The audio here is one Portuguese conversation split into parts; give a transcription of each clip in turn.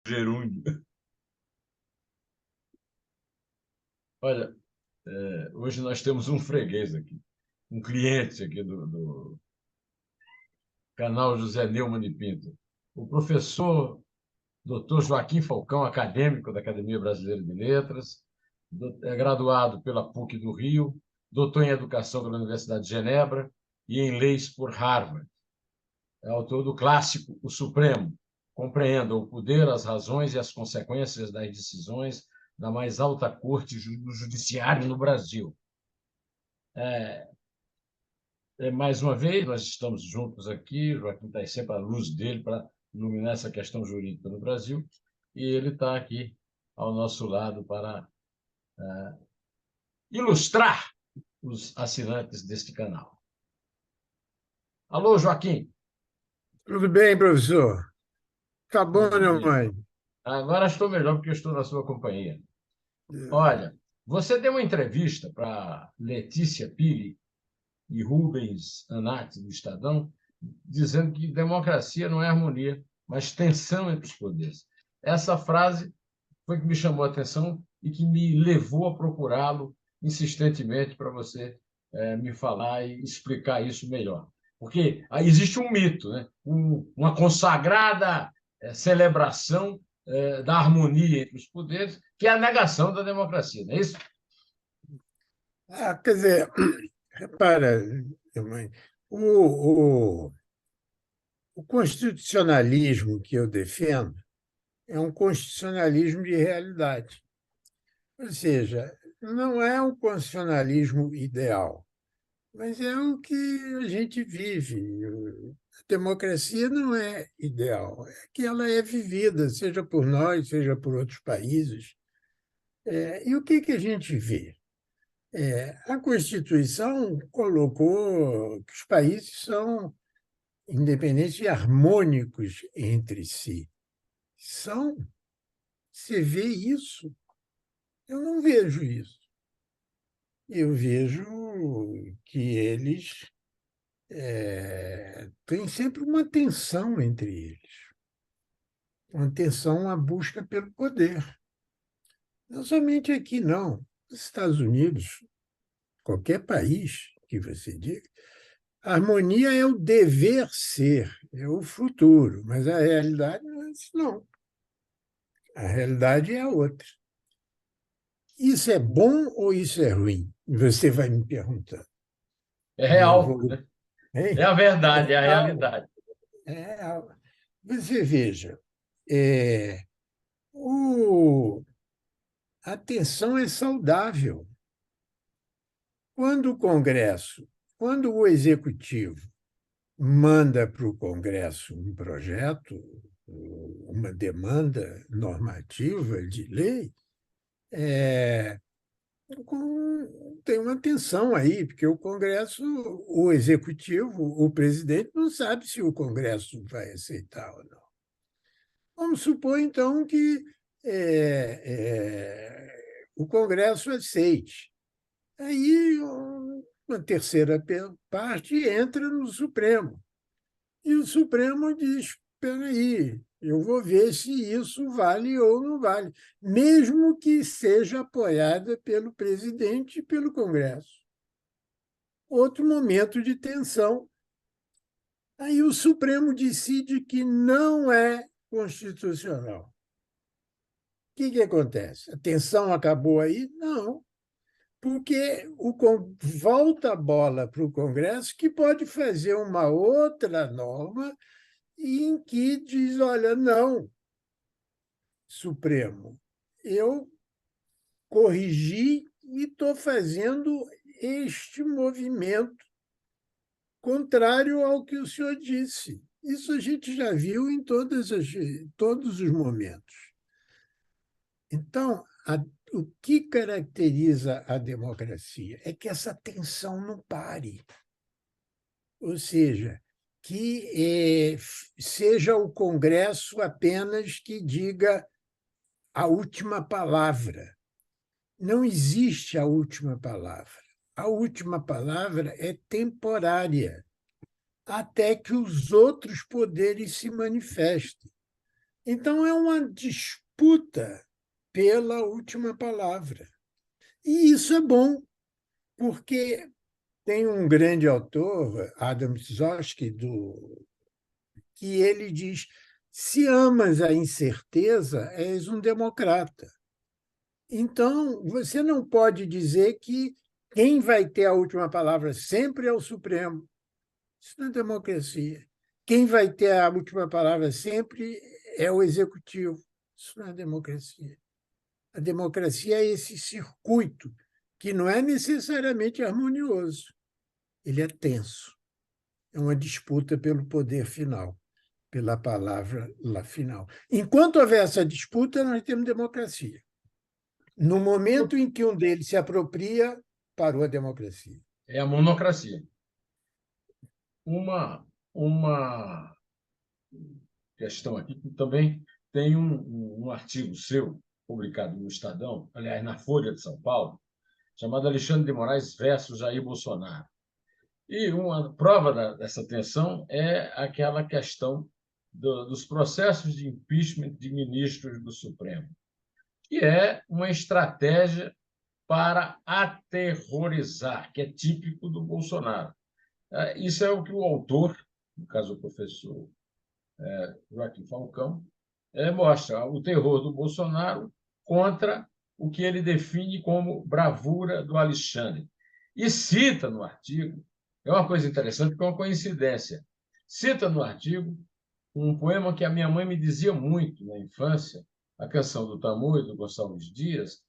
gerúndio. Olha, hoje nós temos um freguês aqui, um cliente aqui do canal José Neumann e Pinto, o professor Dr. Joaquim Falcão, acadêmico da Academia Brasileira de Letras, é graduado pela PUC do Rio, doutor em Educação pela Universidade de Genebra e em Leis por Harvard. É autor do clássico O Supremo, compreenda o poder, as razões e as consequências das decisões da mais alta corte do judiciário no Brasil. Mais uma vez, nós estamos juntos aqui, o Joaquim está sempre à luz dele para iluminar essa questão jurídica no Brasil, e ele está aqui ao nosso lado para ilustrar os assinantes deste canal. Alô, Joaquim. Tudo bem, professor? Tá bom, meu Maravilha. mãe? Agora estou melhor porque estou na sua companhia. Olha, você deu uma entrevista para Letícia Pili e Rubens Anati, do Estadão, dizendo que democracia não é harmonia, mas tensão entre os poderes. Essa frase foi que me chamou a atenção e que me levou a procurá-lo insistentemente para você me falar e explicar isso melhor. Porque existe um mito, né? Uma consagrada celebração da harmonia entre os poderes, que é a negação da democracia, não é isso? Quer dizer, repara, meu mãe, o, o constitucionalismo que eu defendo é um constitucionalismo de realidade. Ou seja, não é um constitucionalismo ideal, mas é o que a gente vive. A democracia não é ideal, é que ela é vivida, seja por nós, seja por outros países. E o que a gente vê? A Constituição colocou que os países são independentes e harmônicos entre si. São? Você vê isso? Eu não vejo isso. Eu vejo que eles têm sempre uma tensão entre eles, uma tensão à busca pelo poder. Não somente aqui, não. Nos Estados Unidos, qualquer país que você diga, a harmonia é o dever ser, é o futuro, mas a realidade não é isso, não. A realidade é a outra. Isso é bom ou isso é ruim? Você vai me perguntar. É E eu real, vou. né? É Hein? a É verdade, é a real. realidade. É real. Você veja, é, o, a tensão é saudável. Quando o Congresso, quando o Executivo manda para o Congresso um projeto, uma demanda normativa de lei, é, tem uma tensão aí, porque o Congresso, o Executivo, o presidente não sabe se o Congresso vai aceitar ou não. Vamos supor, então, que o Congresso aceite. Aí uma terceira parte entra no Supremo. E o Supremo diz: espera aí, eu vou ver se isso vale ou não vale, mesmo que seja apoiada pelo presidente e pelo Congresso. Outro momento de tensão. Aí o Supremo decide que não é constitucional. O que acontece? A tensão acabou aí? Não, porque volta a bola para o Congresso, que pode fazer uma outra norma em que diz: olha, não, Supremo, eu corrigi e estou fazendo este movimento contrário ao que o senhor disse. Isso a gente já viu em todos os momentos. Então, o que caracteriza a democracia é que essa tensão não pare. Ou seja, que seja o Congresso apenas que diga a última palavra. Não existe a última palavra. A última palavra é temporária, até que os outros poderes se manifestem. Então, é uma disputa pela última palavra. E isso é bom, porque tem um grande autor, Adam Tversky, que ele diz: se amas a incerteza, és um democrata. Então, você não pode dizer que quem vai ter a última palavra sempre é o Supremo. Isso não é democracia. Quem vai ter a última palavra sempre é o Executivo. Isso não é democracia. A democracia é esse circuito que não é necessariamente harmonioso. Ele é tenso. É uma disputa pelo poder final, pela palavra lá final. Enquanto houver essa disputa, nós temos democracia. No momento em que um deles se apropria, parou a democracia. É a monocracia. Uma questão aqui que também tem um artigo seu, publicado no Estadão, aliás, na Folha de São Paulo, chamado Alexandre de Moraes versus Jair Bolsonaro. E uma prova dessa tensão é aquela questão dos processos de impeachment de ministros do Supremo, que é uma estratégia para aterrorizar, que é típico do Bolsonaro. Isso é o que o autor, no caso o professor Joaquim Falcão, mostra o terror do Bolsonaro contra o que ele define como bravura do Alexandre. E cita no artigo, é uma coisa interessante, porque é uma coincidência, cita no artigo um poema que a minha mãe me dizia muito na infância, a Canção do Tamoio, do Gonçalves Dias,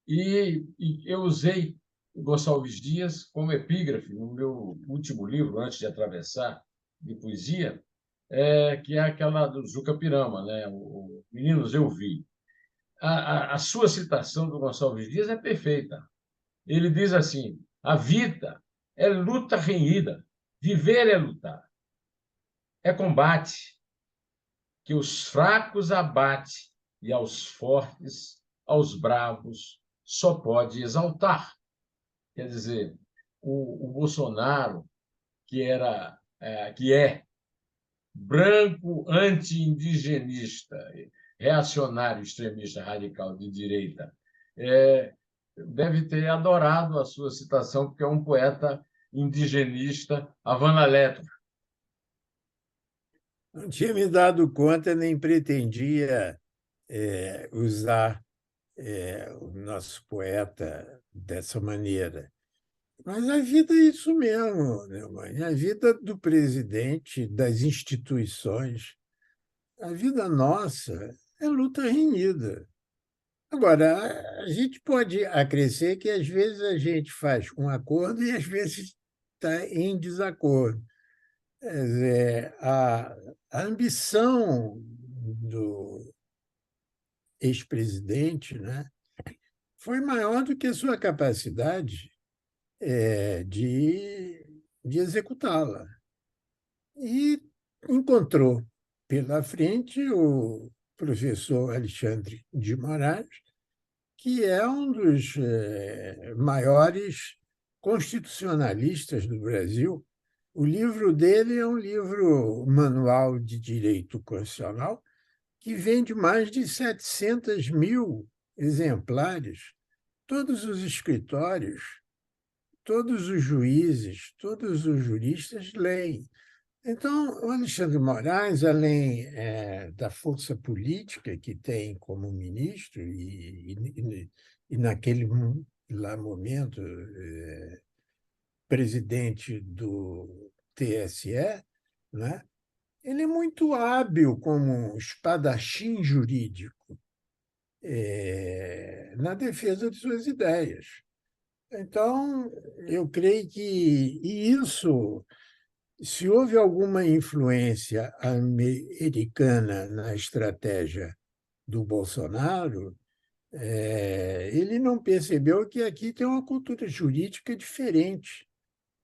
e eu usei o Gonçalves Dias como epígrafe no meu último livro, Antes de Atravessar, de poesia, que é aquela do Juca Pirama, né? O Meninos, eu vi. A sua citação do Gonçalves Dias é perfeita. Ele diz assim: a vida é luta renhida, viver é lutar, é combate que os fracos abate e aos fortes, aos bravos, só pode exaltar. Quer dizer, o Bolsonaro, que é branco anti-indigenista, reacionário, extremista, radical de direita, deve ter adorado a sua citação, porque é um poeta indigenista, Havana Letra. Não tinha me dado conta, nem pretendia usar o nosso poeta dessa maneira. Mas a vida é isso mesmo, né, mãe? A vida do presidente, das instituições, a vida nossa é luta renhida. Agora, a gente pode acrescer que às vezes a gente faz um acordo e às vezes está em desacordo. Quer dizer, a ambição do ex-presidente, né, foi maior do que a sua capacidade de executá-la. E encontrou pela frente o professor Alexandre de Moraes, que é um dos maiores constitucionalistas do Brasil. O livro dele é um livro manual de direito constitucional que vende mais de 700.000 exemplares. Todos os escritórios, todos os juízes, todos os juristas leem. Então, o Alexandre de Moraes, além da força política que tem como ministro e naquele lá momento presidente do TSE, né? Ele é muito hábil como um espadachim jurídico na defesa de suas ideias. Então, eu creio que isso, se houve alguma influência americana na estratégia do Bolsonaro, ele não percebeu que aqui tem uma cultura jurídica diferente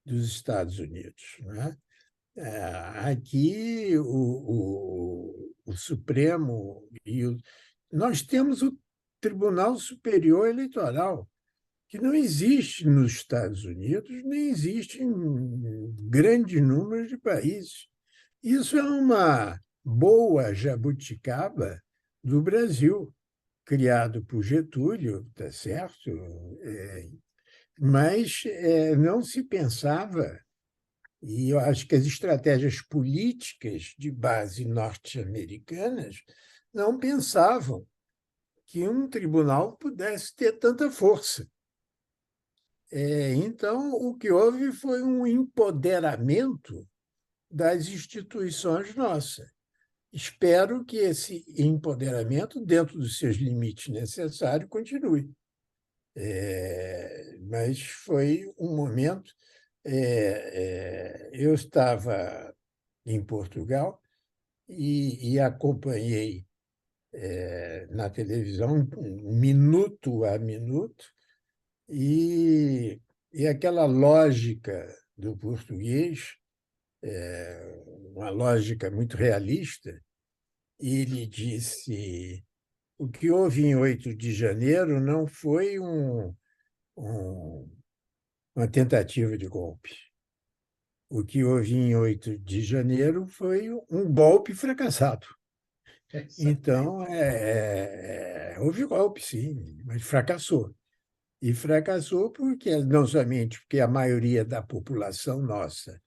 dos Estados Unidos, né? Aqui, o Supremo nós temos o Tribunal Superior Eleitoral, que não existe nos Estados Unidos, nem existe em grandes números de países. Isso é uma boa jabuticaba do Brasil, criado por Getúlio, tá certo? Mas não se pensava, e eu acho que as estratégias políticas de base norte-americanas não pensavam que um tribunal pudesse ter tanta força. Então, o que houve foi um empoderamento das instituições nossas. Espero que esse empoderamento, dentro dos seus limites necessários, continue. Mas foi um momento. Eu estava em Portugal e acompanhei na televisão, minuto a minuto, e aquela lógica do português, uma lógica muito realista, ele disse: o que houve em 8 de janeiro não foi um, uma tentativa de golpe. O que houve em 8 de janeiro foi um golpe fracassado. Então, houve golpe, sim, mas fracassou. E fracassou porque, não somente porque a maioria da população nossa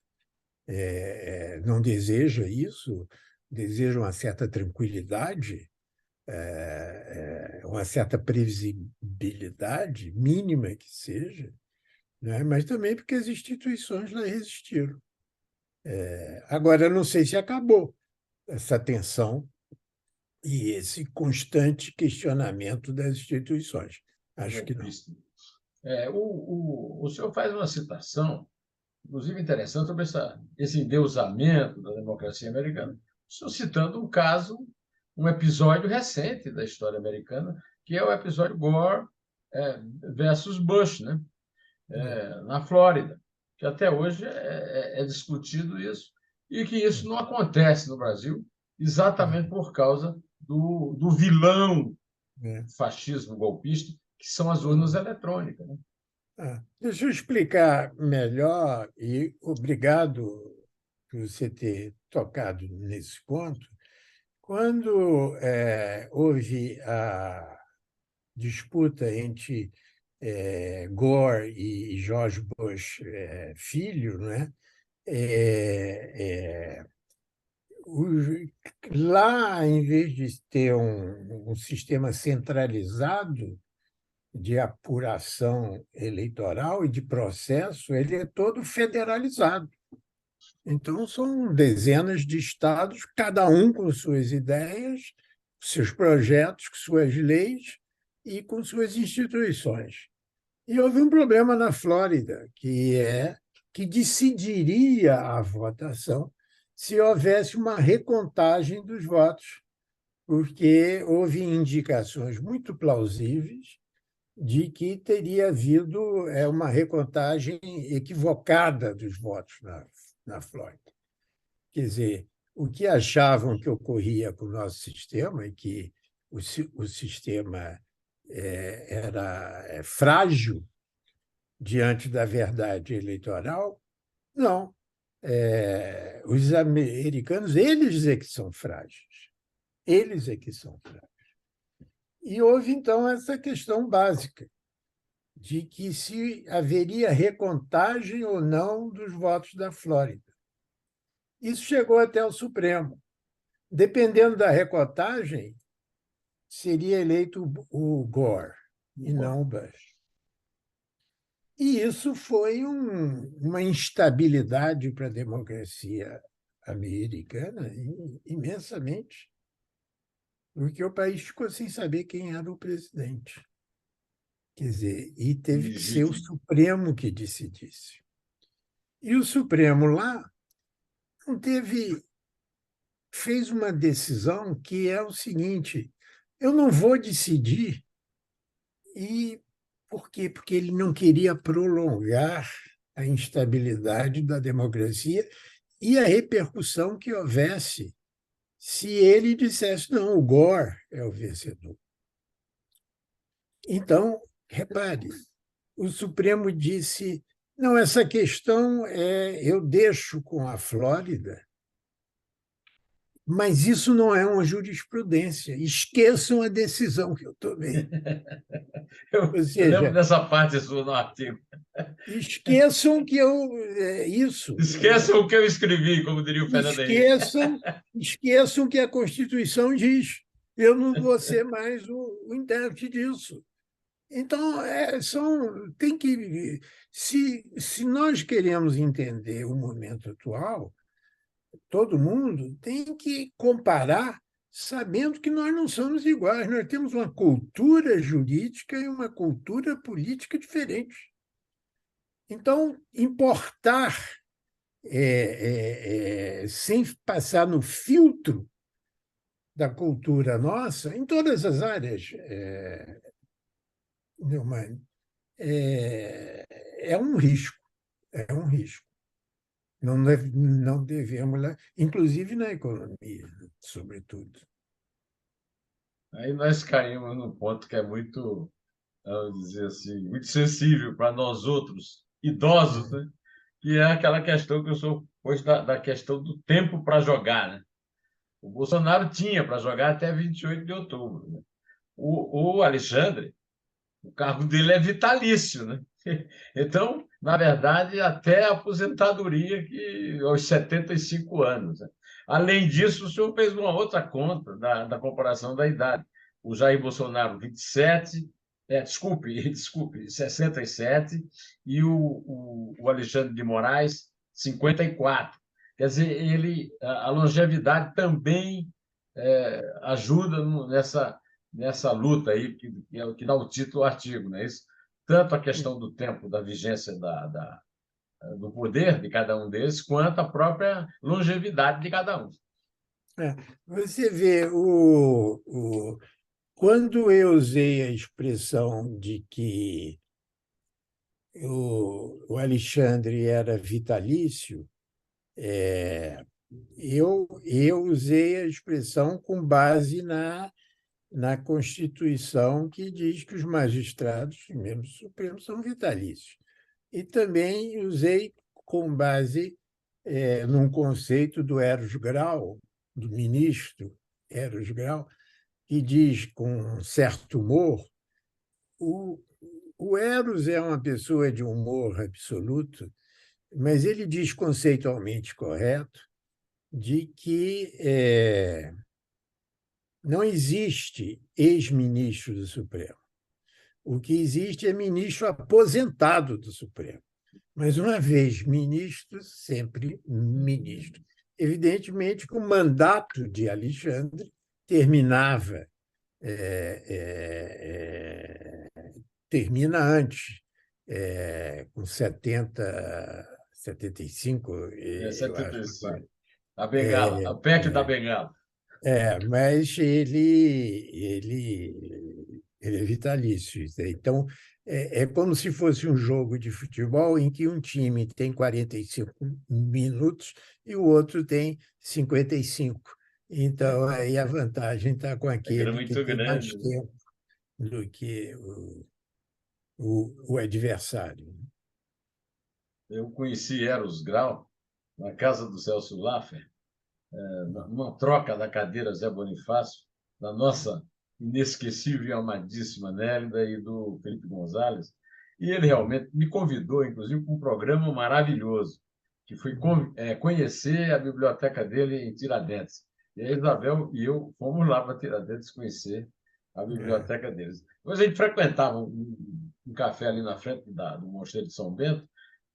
não deseja isso, deseja uma certa tranquilidade, uma certa previsibilidade, mínima que seja, né? Mas também porque as instituições lá resistiram. Agora, eu não sei se acabou essa tensão e esse constante questionamento das instituições. Acho que não. O senhor faz uma citação, inclusive interessante, sobre esse endeusamento da democracia americana, o senhor citando um caso, um episódio recente da história americana, que é o episódio Gore versus Bush, né? Na Flórida, que até hoje é discutido isso, e que isso não acontece no Brasil, exatamente por causa do vilão É. fascismo golpista, que são as urnas eletrônicas. Né? Deixa eu explicar melhor, e obrigado por você ter tocado nesse ponto. Quando houve a disputa entre Gore e George Bush filho, né? Lá, em vez de ter um sistema centralizado de apuração eleitoral e de processo, ele é todo federalizado. Então, são dezenas de estados, cada um com suas ideias, seus projetos, suas leis e com suas instituições. E houve um problema na Flórida, que decidiria a votação se houvesse uma recontagem dos votos, porque houve indicações muito plausíveis de que teria havido uma recontagem equivocada dos votos na Flórida. Quer dizer, o que achavam que ocorria com o nosso sistema, e que o sistema era frágil diante da verdade eleitoral, não. Os americanos, eles é que são frágeis. Eles é que são frágeis. E houve, então, essa questão básica de que se haveria recontagem ou não dos votos da Flórida. Isso chegou até o Supremo. Dependendo da recontagem, seria eleito o Gore e não o Bush. E isso foi uma instabilidade para a democracia americana imensamente, porque o país ficou sem saber quem era o presidente. Quer dizer, e teve que ser o Supremo que decidisse. E o Supremo lá não fez uma decisão que é o seguinte: eu não vou decidir. E por quê? Porque ele não queria prolongar a instabilidade da democracia e a repercussão que houvesse se ele dissesse: não, o Gore é o vencedor. Então, repare, o Supremo disse: não, essa questão eu deixo com a Flórida, Mas isso não é uma jurisprudência. Esqueçam a decisão que eu tomei. Ou Eu lembro seja, dessa parte sua no artigo. esqueçam que eu. Isso. Esqueçam o que eu escrevi, como diria o Fernando Henrique. Esqueçam que a Constituição diz. Eu não vou ser mais o intérprete disso. Então, tem que. Se nós queremos entender o momento atual, todo mundo tem que comparar, sabendo que nós não somos iguais. Nós temos uma cultura jurídica e uma cultura política diferente. Então, importar sem passar no filtro da cultura nossa, em todas as áreas, Neumann, é um risco, é um risco. Não devemos, inclusive na economia, sobretudo. Aí nós caímos num ponto que é muito, vamos dizer assim, muito sensível para nós outros, idosos, né? Que é aquela questão que o senhor pôs da questão do tempo para jogar, né? O Bolsonaro tinha para jogar até 28 de outubro, né? O Alexandre, o cargo dele é vitalício, né? Então, na verdade, até a aposentadoria que aos 75 anos, né? Além disso, o senhor fez uma outra conta da comparação da idade. O Jair Bolsonaro, 27, desculpe, 67, e o Alexandre de Moraes, 54. Quer dizer, a longevidade também ajuda nessa luta aí, que é o que dá o título ao artigo, não é isso? Tanto a questão do tempo, da vigência do poder de cada um deles, quanto a própria longevidade de cada um. Você vê, quando eu usei a expressão de que o Alexandre era vitalício, eu usei a expressão com base na Constituição, que diz que os magistrados, mesmo supremos, são vitalícios. E também usei com base num conceito do Eros Grau, do ministro Eros Grau, que diz com um certo humor, o, o Eros é uma pessoa de humor absoluto, mas ele diz conceitualmente correto de que não existe ex-ministro do Supremo. O que existe é ministro aposentado do Supremo. Mas, uma vez ministro, sempre ministro. Evidentemente que o mandato de Alexandre terminava, termina antes, com 75, É eu acho. 75. A bengala, a PEC da bengala. Mas ele é vitalício. Então, é como se fosse um jogo de futebol em que um time tem 45 minutos e o outro tem 55. Então, aí a vantagem está com É aquele que muito tem mais grande, né? tempo do que o adversário. Eu conheci Eros Grau na casa do Celso Laffer, numa troca da cadeira Zé Bonifácio, da nossa inesquecível e amadíssima Nélida e do Felipe Gonzalez. E ele realmente me convidou, inclusive, para um programa maravilhoso, que foi conhecer a biblioteca dele em Tiradentes. E a Isabel e eu fomos lá para Tiradentes conhecer a biblioteca deles. Depois a gente frequentava um café ali na frente do Mosteiro de São Bento,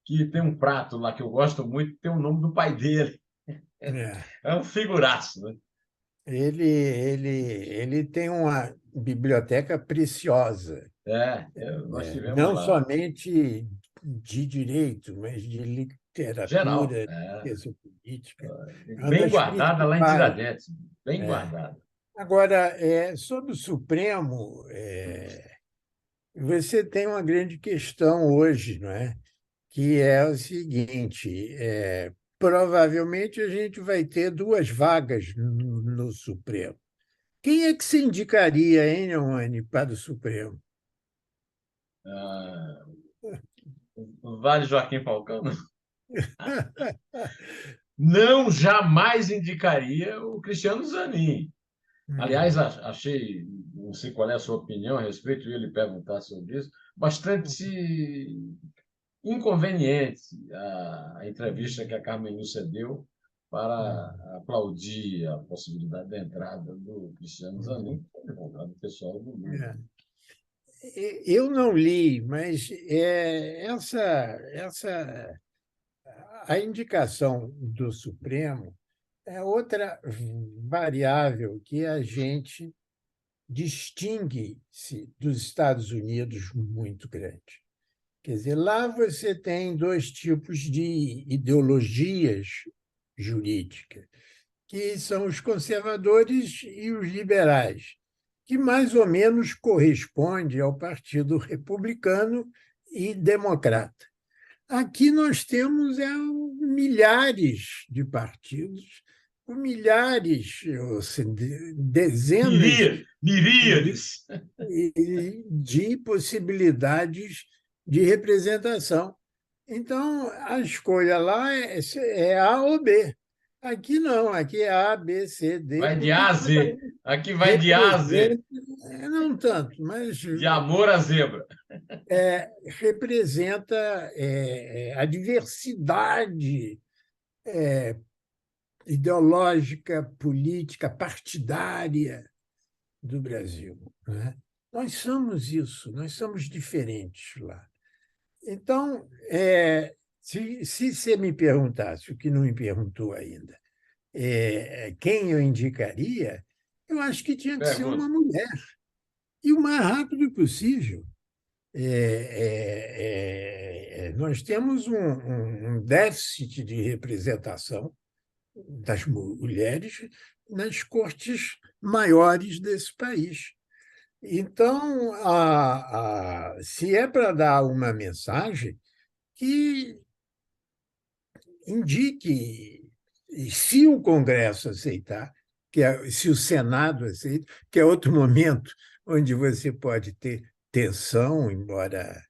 que tem um prato lá que eu gosto muito, que tem o nome do pai dele. É. É um figuraço, né? Ele tem uma biblioteca preciosa, Nós tivemos não lá. somente de direito, mas de Geral. literatura, de política. É uma Bem das guardada lá em principais. Tiradentes. Bem É. guardada. Agora, sobre o Supremo, você tem uma grande questão hoje, não é? Que é o seguinte: provavelmente a gente vai ter duas vagas no Supremo. Quem é que se indicaria, hein, Neumani, para o Supremo? Vale Joaquim Falcão? não jamais indicaria o Cristiano Zanin. Aliás, Uhum. achei, não sei qual é a sua opinião a respeito, e ele perguntar sobre isso, bastante inconveniente a entrevista que a Carmen Lúcia deu para Uhum. aplaudir a possibilidade da entrada do Cristiano Zanin, Uhum. que foi vontade do pessoal do É. mundo. Eu não li, mas a indicação do Supremo é outra variável que a gente distingue-se dos Estados Unidos muito grande. Quer dizer, lá você tem dois tipos de ideologias jurídicas, que são os conservadores e os liberais, que mais ou menos corresponde ao Partido Republicano e Democrata. Aqui nós temos milhares de partidos, com milhares, assim, dezenas de, Miríades. de possibilidades de representação. Então, a escolha lá é A ou B. Aqui não, aqui é A, B, C, D, Vai de porque A a cada Z. um Aqui vai de A a Z. representa, não tanto, mas De amor a zebra. representa a diversidade ideológica, política, partidária do Brasil, né? Nós somos isso, nós somos diferentes lá. Então, se você me perguntasse, o que não me perguntou ainda, quem eu indicaria, eu acho que tinha que ser uma Pergunta. mulher, e o mais rápido possível. Nós temos um déficit de representação das mulheres nas cortes maiores desse país. Então, se é para dar uma mensagem, que indique, se o Congresso aceitar, se o Senado aceita, que é outro momento onde você pode ter tensão, embora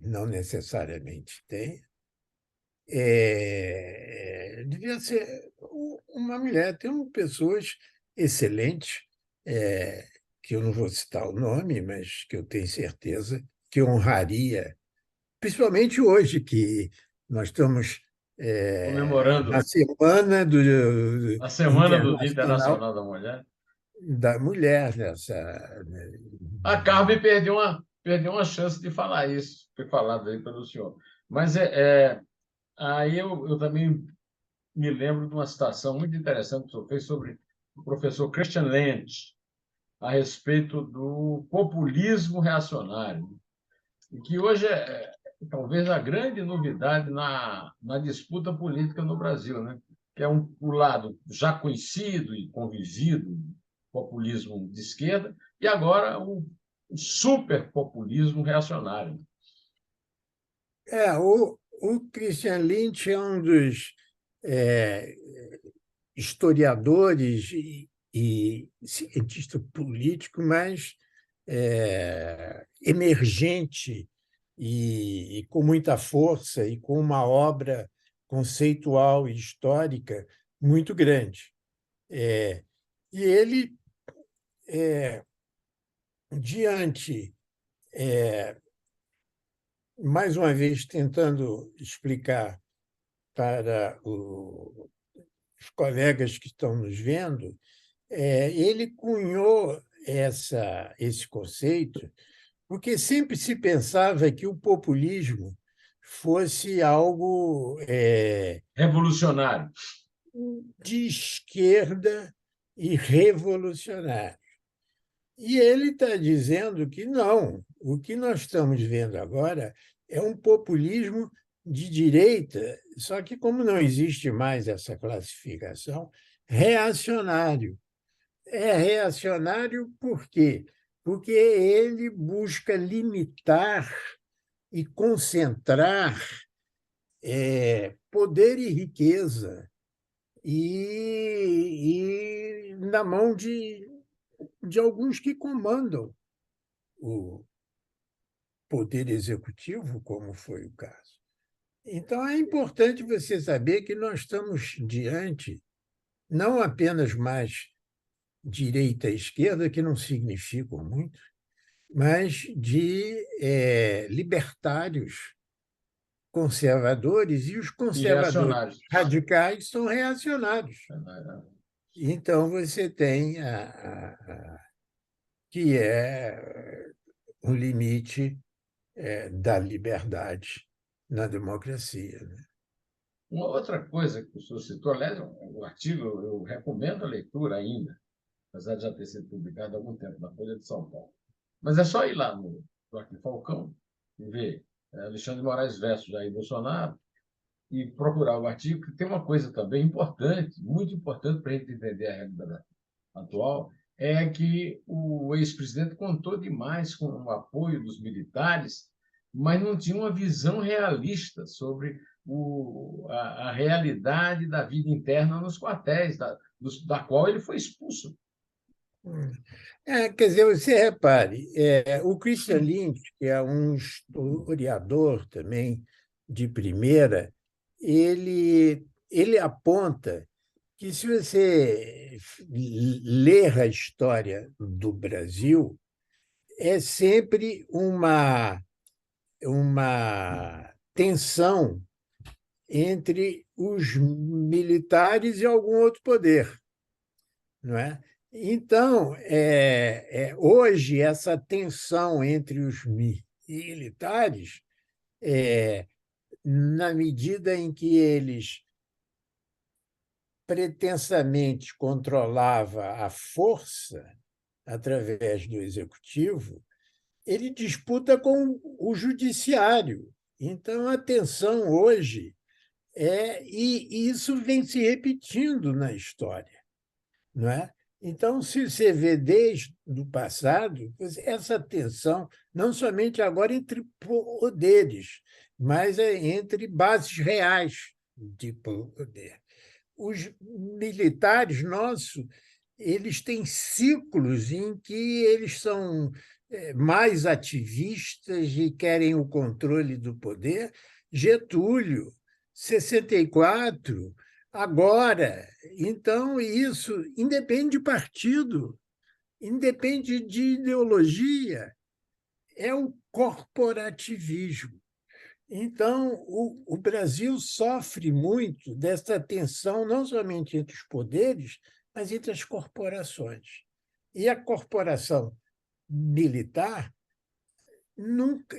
não necessariamente tenha, devia ser uma mulher. Tem pessoas excelentes, é, que eu não vou citar o nome, mas que eu tenho certeza que honraria, principalmente hoje, que nós estamos na Comemorando Semana a Semana do Dia Internacional Internacional da Mulher. da Mulher, A Carmen perdeu uma chance de falar isso, foi falado aí pelo senhor. Mas aí eu também me lembro de uma citação muito interessante que o senhor fez sobre o professor Christian Lentz, a respeito do populismo reacionário, e que hoje talvez a grande novidade na disputa política no Brasil, né? Que é o lado já conhecido e convivido, populismo de esquerda, e agora o superpopulismo reacionário. o Christian Lynch é um dos é, historiadores e cientista político mais emergente e com muita força e com uma obra conceitual e histórica muito grande. E ele, diante, mais uma vez, tentando explicar para os colegas que estão nos vendo, ele cunhou esse conceito porque sempre se pensava que o populismo fosse algo Revolucionário. de esquerda e revolucionário. E ele está dizendo que não. O que nós estamos vendo agora é um populismo de direita, só que, como não existe mais essa classificação, reacionário. É reacionário por quê? Porque ele busca limitar e concentrar poder e riqueza e na mão de alguns que comandam o poder executivo, como foi o caso. Então, é importante você saber que nós estamos diante não apenas mais direita e esquerda, que não significam muito, mas de libertários conservadores, e os E conservadores reacionários. radicais são reacionários. Então, você tem que é um limite da liberdade na democracia, né? Uma outra coisa que o senhor citou, aliás, o artigo eu recomendo a leitura ainda, apesar de já ter sido publicado há algum tempo na Folha de São Paulo. Mas é só ir lá no Joaquim Falcão e ver Alexandre de Moraes versus Jair Bolsonaro e procurar o artigo, que tem uma coisa também importante, muito importante para a gente entender a realidade atual, é que o ex-presidente contou demais com o apoio dos militares, mas não tinha uma visão realista sobre a realidade da vida interna nos quartéis, da qual ele foi expulso. Quer dizer, você repare, o Christian Lynch, que é um historiador também de primeira, ele aponta que, se você ler a história do Brasil, é sempre uma tensão entre os militares e algum outro poder, não é? Então, hoje, essa tensão entre os militares, na medida em que eles pretensamente controlavam a força através do executivo, ele disputa com o judiciário. Então, a tensão hoje e isso vem se repetindo na história, não é? Então, se você vê desde o passado, essa tensão, não somente agora entre poderes, mas entre bases reais de poder. Os militares nossos, eles têm ciclos em que eles são mais ativistas e querem o controle do poder. Getúlio, 64, agora. Então, isso independe de partido, independe de ideologia, é o corporativismo. Então, o Brasil sofre muito dessa tensão, não somente entre os poderes, mas entre as corporações. E a corporação militar nunca.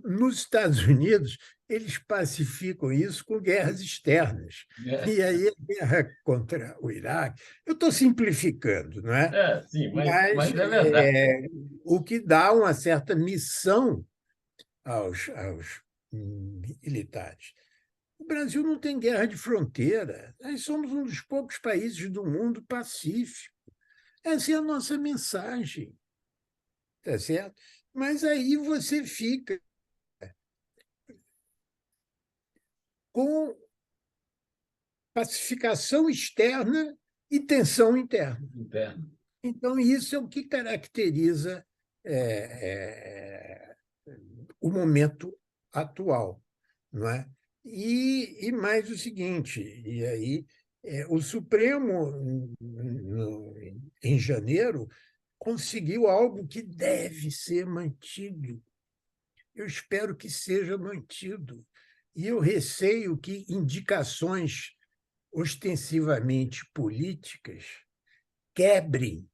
Nos Estados Unidos, eles pacificam isso com guerras externas. E aí a guerra contra o Iraque. Eu estou simplificando, não é? Sim, Mas mas é verdade. o que dá uma certa missão aos militares. O Brasil não tem guerra de fronteira. Nós somos um dos poucos países do mundo pacífico. Essa é a nossa mensagem, tá certo? Mas aí você fica com pacificação externa e tensão interna. Interno. Então, isso é o que caracteriza é, o momento atual, não é? E mais o seguinte, e aí o Supremo, em janeiro, conseguiu algo que deve ser mantido. Eu espero que seja mantido. E eu receio que indicações ostensivamente políticas quebrem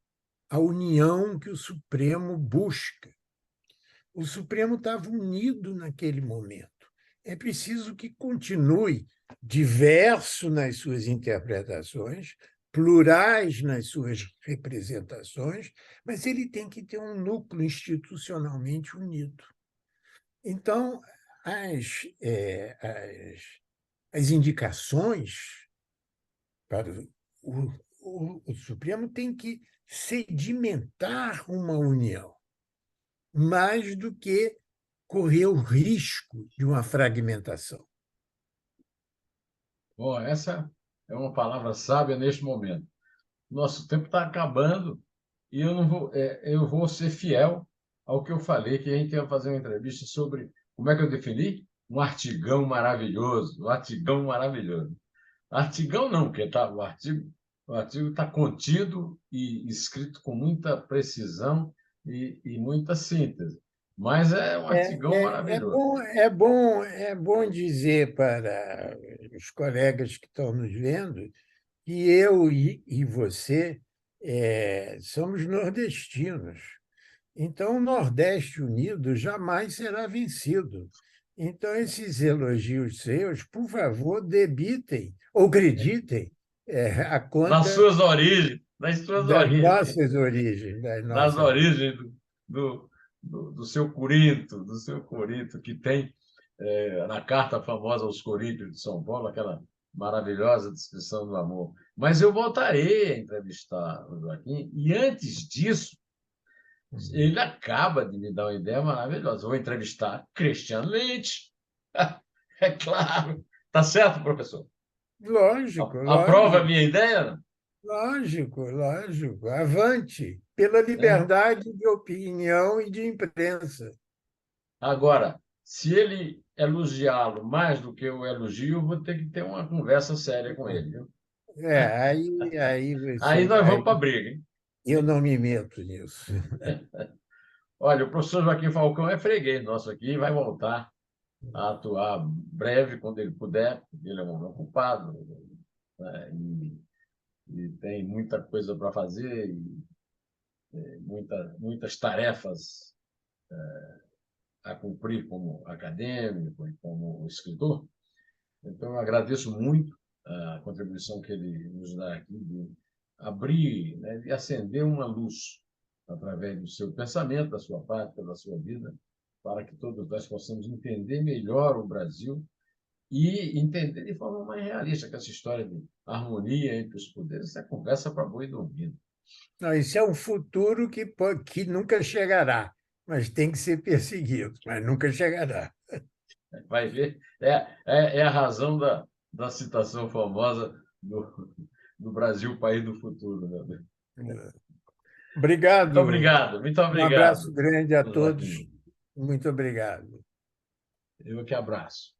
a união que o Supremo busca. O Supremo estava unido naquele momento. É preciso que continue diverso nas suas interpretações, plurais nas suas representações, mas ele tem que ter um núcleo institucionalmente unido. Então, as indicações para o Supremo têm que sedimentar uma união, mais do que correr o risco de uma fragmentação. Bom, essa é uma palavra sábia neste momento. Nosso tempo está acabando e eu vou ser fiel ao que eu falei, que a gente ia fazer uma entrevista sobre, como é que eu defini? um artigão maravilhoso, um artigão maravilhoso. Artigão não, porque o artigo está contido e escrito com muita precisão e muita síntese. Mas é um artigão maravilhoso. É bom dizer para os colegas que estão nos vendo que eu e você somos nordestinos. Então, o Nordeste unido jamais será vencido. Então, esses elogios seus, por favor, debitem ou acreditem a Das conta suas origens, das suas das origens, nossas origens, das das nossas. origens do seu Corinto, que tem na carta famosa aos Coríntios de São Paulo, aquela maravilhosa descrição do amor. Mas eu voltarei a entrevistar o Joaquim, e antes disso, ele acaba de me dar uma ideia maravilhosa. Eu vou entrevistar Christian Lynch. É claro. Tá certo, professor? Lógico, Aprova a lógico, minha ideia? lógico, lógico. Avante, pela É. liberdade de opinião e de imprensa. Agora, se ele elogiá-lo mais do que eu elogio, eu vou ter que ter uma conversa séria com ele. Viu? Aí nós vamos para a briga, hein? Eu não me meto nisso. Olha, o professor Joaquim Falcão é freguês nosso aqui e vai voltar a atuar breve, quando ele puder, porque ele é um homem ocupado, né? E tem muita coisa para fazer, muitas tarefas a cumprir como acadêmico e como escritor. Então, eu agradeço muito a contribuição que ele nos dá aqui de abrir, né, de acender uma luz através do seu pensamento, da sua prática, da sua vida, para que todos nós possamos entender melhor o Brasil e entender de forma mais realista que essa história de harmonia entre os poderes, essa conversa para boi dormido. Não, isso é um futuro que nunca chegará, mas tem que ser perseguido, mas nunca chegará. Vai ver, é a razão da citação famosa do Brasil, país do futuro. Né? Muito Obrigado. obrigado, muito Um abraço obrigado, grande a todos. Joaquim. Muito obrigado. Eu que abraço.